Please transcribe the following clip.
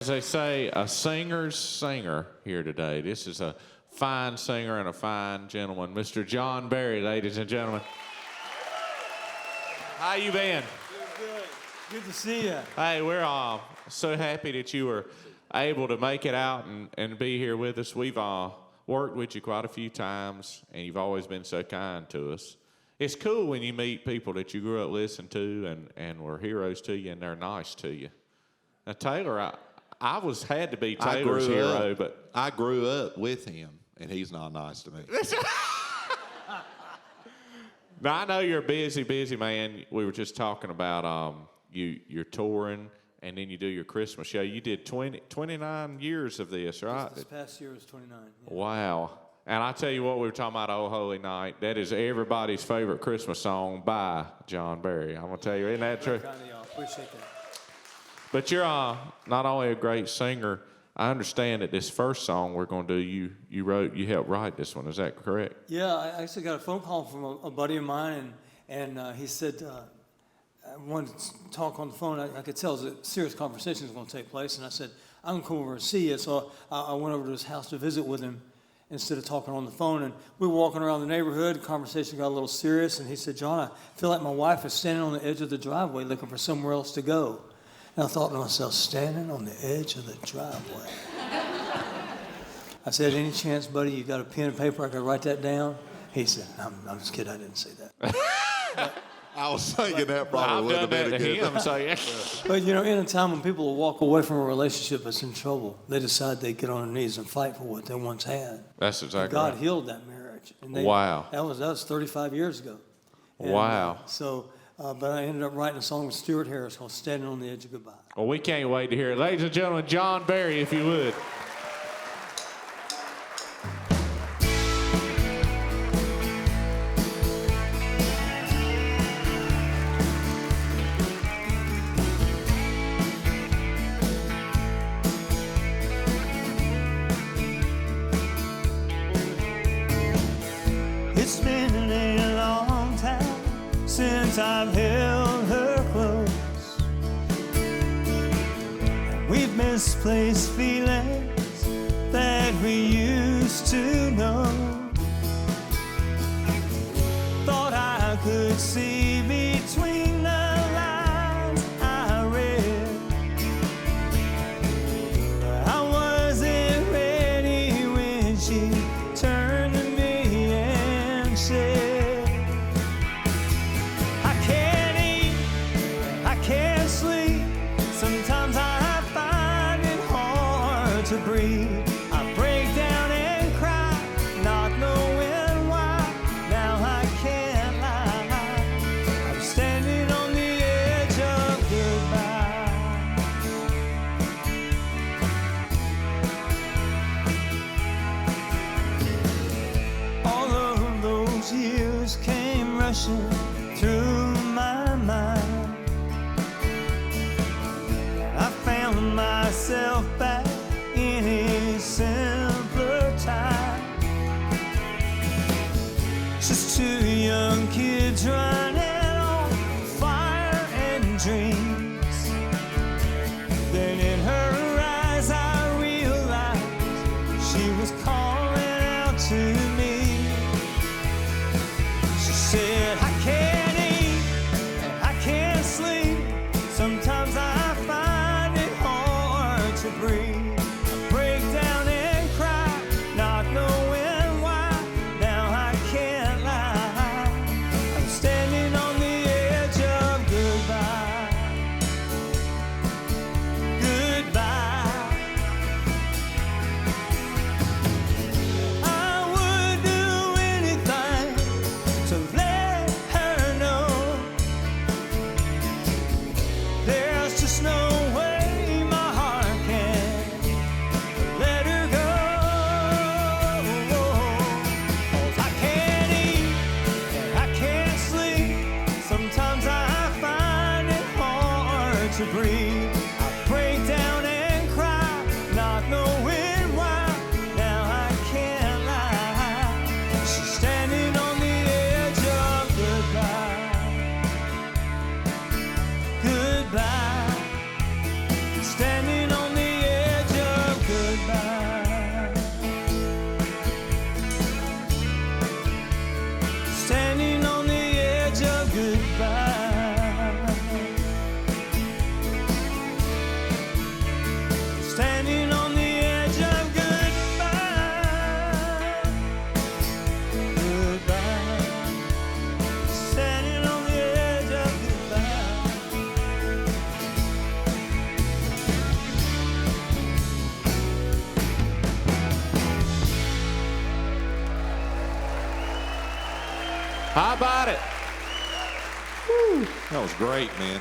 As they say, a singer's singer here today. This is a fine singer and a fine gentleman, Mr. John Berry, ladies and gentlemen. How you been? Good. Good to see you. Hey, we're so happy that you were able to make it out and be here with us. We've worked with you quite a few times, and you've always been so kind to us. It's cool when you meet people that you grew up listening to and were heroes to you, and they're nice to you. Now, Taylor, I had to be Taylor's hero, but I grew up with him, and he's not nice to me. Now, I know you're a busy man. We were just talking about you're touring, and then you do your Christmas show. You did 29 years of this, right? This past year was 29. Yeah. Wow. And I tell you what, we were talking about Oh Holy Night. That is everybody's favorite Christmas song by John Berry. I'm going to tell you, isn't that true? Kind of y'all. Appreciate that. But you're not only a great singer, I understand that this first song we're going to do, you helped write this one. Is that correct? Yeah, I actually got a phone call from a buddy of mine, and he said, I wanted to talk on the phone. I could tell a serious conversation was going to take place, and I said, I'm going to come over and see you. So I went over to his house to visit with him instead of talking on the phone. And we were walking around the neighborhood. The conversation got a little serious, and he said, John, I feel like my wife is standing on the edge of the driveway looking for somewhere else to go. And I thought to myself, standing on the edge of the driveway. I said, any chance, buddy, you got a pen and paper? I could write that down? He said, I'm just kidding. I didn't say that. I was thinking that probably would have been a good him, But, you know, in a time when people will walk away from a relationship that's in trouble, they decide they get on their knees and fight for what they once had. That's exactly and God right. healed that marriage. And Wow. That was 35 years ago. And, Wow. But I ended up writing a song with Stuart Harris called Standing on the Edge of Goodbye. Well, we can't wait to hear it. Ladies and gentlemen, John Berry, if you would. It's been a long time since I've held her close. We've misplaced feelings that we used to know. Thought I could see between the lines I read. I wasn't ready when she turned to me and said, I can't eat, I can't sleep. Sometimes I find it hard to breathe. I break down and cry, not knowing why. Now I can't lie. I'm standing on the edge of goodbye. All of those years came rushing through my mind. I found myself back in a simpler time. Just two young kids running on fire and dreams. Then in her eyes I realized she was calling out to me. She said, I can't eat, I can't sleep. Sometimes I find it hard to breathe. I break down and cry, not knowing why. Now I can't lie. I'm standing on the edge of goodbye. Goodbye. I would do anything to let her know. There's just no way my heart can How about it? That was great, man.